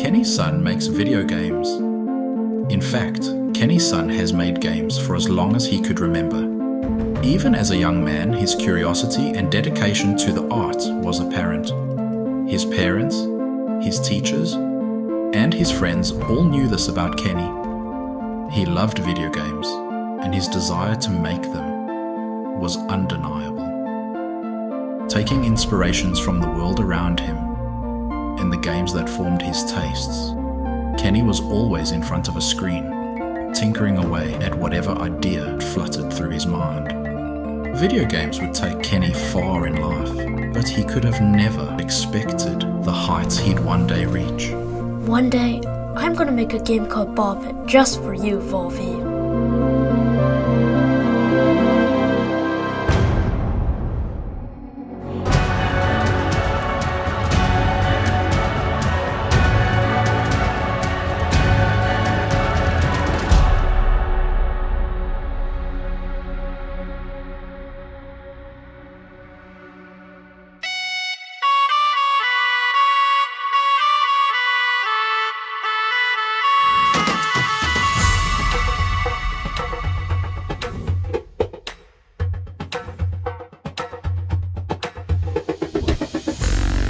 Kenny's son makes video games. In fact, Kenny's son has made games for as long as he could remember. Even as a young man, his curiosity and dedication to the art was apparent. His parents, his teachers, and his friends all knew this about Kenny. He loved video games, and his desire to make them was undeniable. Taking inspirations from the world around him and the games that formed his tastes, Kenny was always in front of a screen, tinkering away at whatever idea fluttered through his mind. Video games would take Kenny far in life, but he could have never expected the heights he'd one day reach. One day, I'm gonna make a game called Ball Pit just for you, Volvi.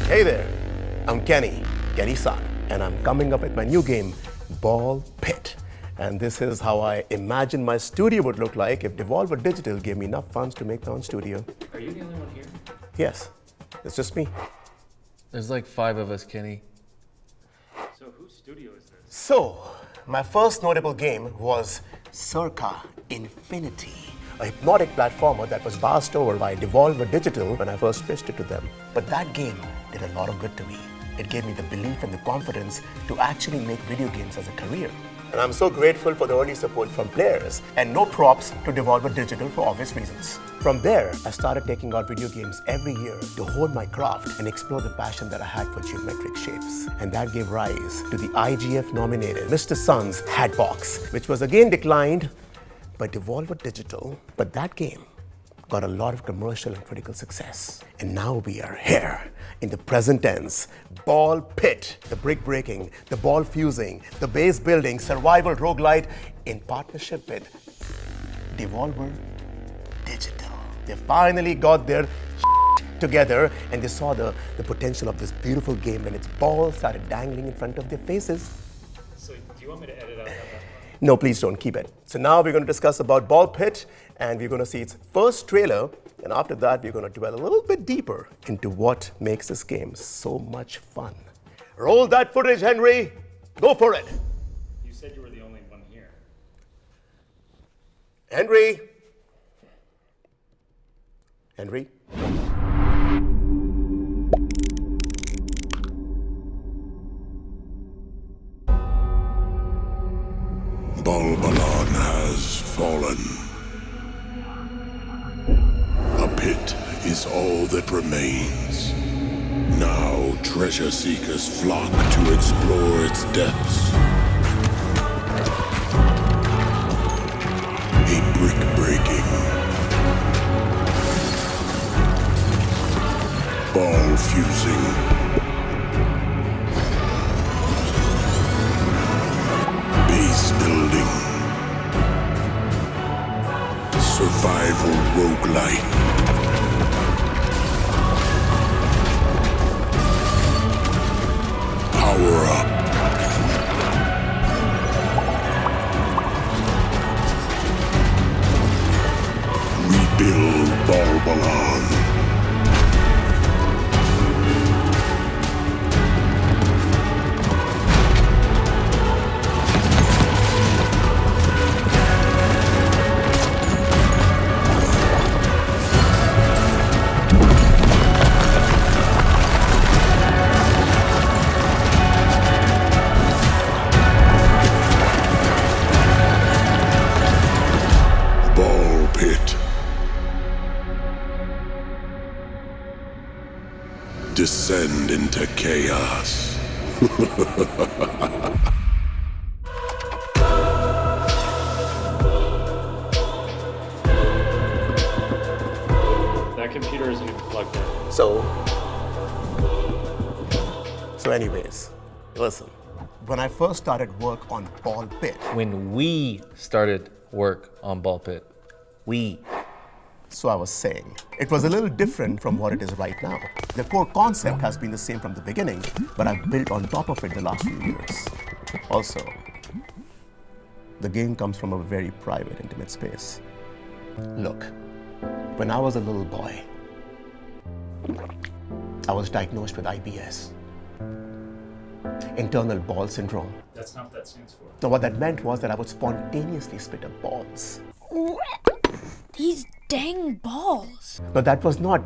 Hey there, I'm Kenny's son, and I'm coming up with my new game, Ball Pit. And this is how I imagine my studio would look like if Devolver Digital gave me enough funds to make my own studio. Are you the only one here? Yes, it's just me. There's like 5 of us, Kenny. So whose studio is this? So, my first notable game was Circa Infinity, a hypnotic platformer that was passed over by Devolver Digital when I first pitched it to them. But that game did a lot of good to me. It gave me the belief and the confidence to actually make video games as a career. And I'm so grateful for the early support from players, and no props to Devolver Digital for obvious reasons. From there, I started taking out video games every year to hone my craft and explore the passion that I had for geometric shapes. And that gave rise to the IGF-nominated Mr. Sun's Hatbox, which was again declined by Devolver Digital. But that game got a lot of commercial and critical success. And now we are here in the present tense. Ball Pit, the brick breaking, the ball fusing, the base building, survival roguelite in partnership with Devolver Digital. They finally got their together and they saw the potential of this beautiful game and its balls started dangling in front of their faces. So do you want me to edit out that last part? No, please don't, keep it. So now we're going to discuss about Ball Pit, and we're going to see its first trailer, and after that we're going to dwell a little bit deeper into what makes this game so much fun. Roll that footage, Henry. Go for it. You said you were the only one here. Henry. Henry. Ballbylon has fallen. A pit is all that remains. Now treasure seekers flock to explore its depths. A brick breaking, ball fusing, base building, survival roguelite, power up, rebuild Ballbylon. Descend into chaos. That computer isn't even plugged in. So anyways, listen, when I first started work on Ball Pit. When we started work on Ball Pit. So I was saying, it was a little different from what it is right now. The core concept has been the same from the beginning, but I've built on top of it the last few years. Also, the game comes from a very private, intimate space. Look, when I was a little boy, I was diagnosed with IBS, internal ball syndrome. That's not what that stands for. Now, what that meant was that I would spontaneously spit up balls. These dang balls. But that was not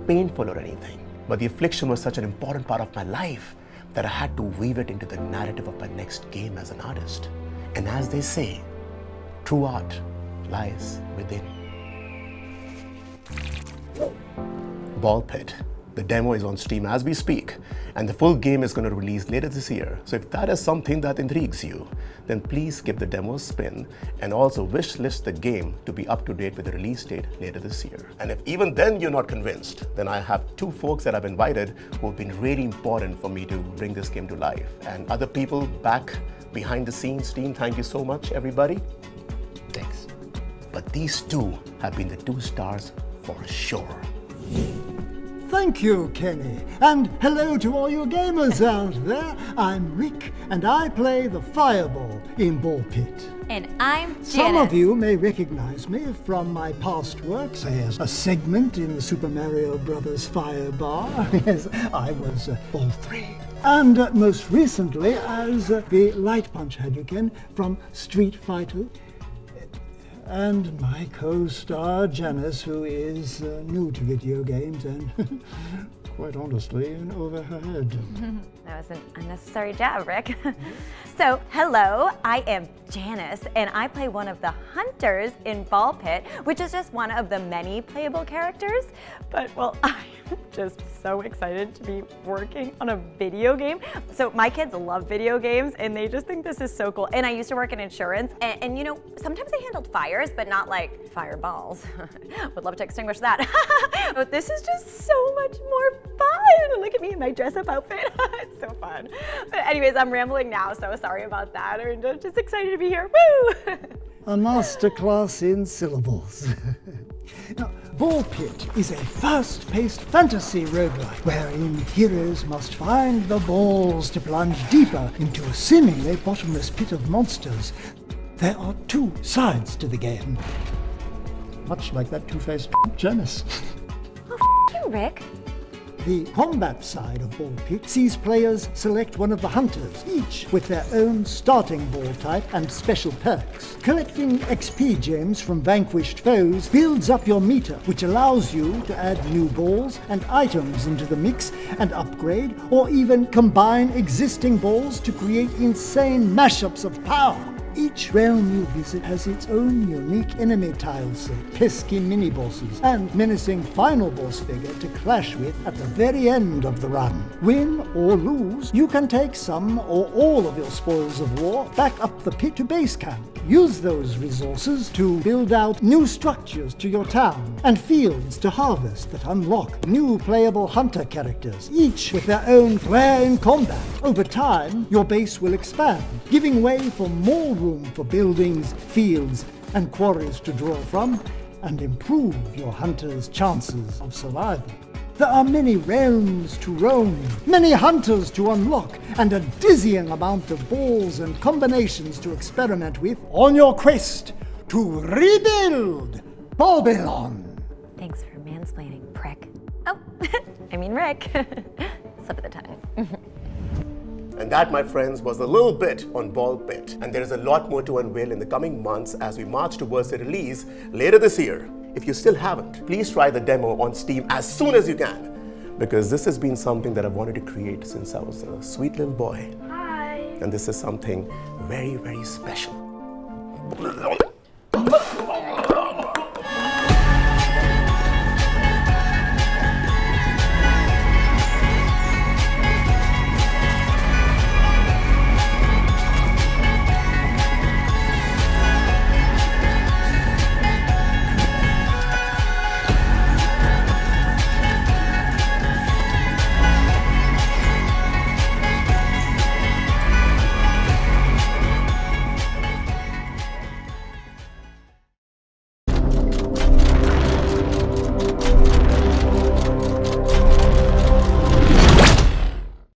painful or anything. But the affliction was such an important part of my life that I had to weave it into the narrative of my next game as an artist. And as they say, true art lies within. Ball Pit. The demo is on Steam as we speak, and the full game is going to release later this year. So if that is something that intrigues you, then please give the demo a spin and also wish list the game to be up to date with the release date later this year. And if even then you're not convinced, then I have two folks that I've invited who have been really important for me to bring this game to life. And other people back behind the scenes, team, thank you so much, everybody. Thanks. But these two have been the two stars for sure. Thank you, Kenny. And hello to all you gamers out there. I'm Rick, and I play the Fireball in Ball Pit. And I'm Janice. Some of you may recognize me from my past work, say as a segment in the Super Mario Bros. Fire Bar. Yes, I was Ball 3. And most recently as the Light Punch Hadouken from Street Fighter. And my co-star Janice, who is new to video games and, quite honestly, in over her head. That was an unnecessary jab, Rick. So, hello, I am Janice, and I play one of the hunters in Ball Pit, which is just one of the many playable characters. But, well, I'm just so excited to be working on a video game. So my kids love video games, and they just think this is so cool. And I used to work in insurance, and you know, sometimes I handled fires, but not like fireballs. Would love to extinguish that. But this is just so much more fun. Look at me in my dress-up outfit. It's so fun. But anyways, I'm rambling now, so sorry about that. I'm just excited to be here. Woo! A masterclass in syllables. Now, Ball Pit is a fast-paced fantasy roguelike wherein heroes must find the balls to plunge deeper into a seemingly bottomless pit of monsters. There are two sides to the game, much like that two-faced Janice. Oh, f*** you, Rick. The combat side of Ball Pit sees players select one of the hunters, each with their own starting ball type and special perks. Collecting XP gems from vanquished foes builds up your meter, which allows you to add new balls and items into the mix and upgrade, or even combine existing balls to create insane mashups of power. Each realm you visit has its own unique enemy tile set, pesky mini-bosses, and menacing final boss figure to clash with at the very end of the run. Win or lose, you can take some or all of your spoils of war back up the pit to base camp. Use those resources to build out new structures to your town and fields to harvest that unlock new playable hunter characters, each with their own flair in combat. Over time, your base will expand, giving way for more room for buildings, fields, and quarries to draw from, and improve your hunters' chances of survival. There are many realms to roam, many hunters to unlock, and a dizzying amount of balls and combinations to experiment with on your quest to rebuild Ballbylon. Thanks for mansplaining, prick. Oh, I mean Rick. Slip of the tongue. And that, my friends, was a little bit on Ball Pit. And there is a lot more to unveil in the coming months as we march towards the release later this year. If you still haven't, please try the demo on Steam as soon as you can, because this has been something that I've wanted to create since I was a sweet little boy. Hi. And this is something very, very special.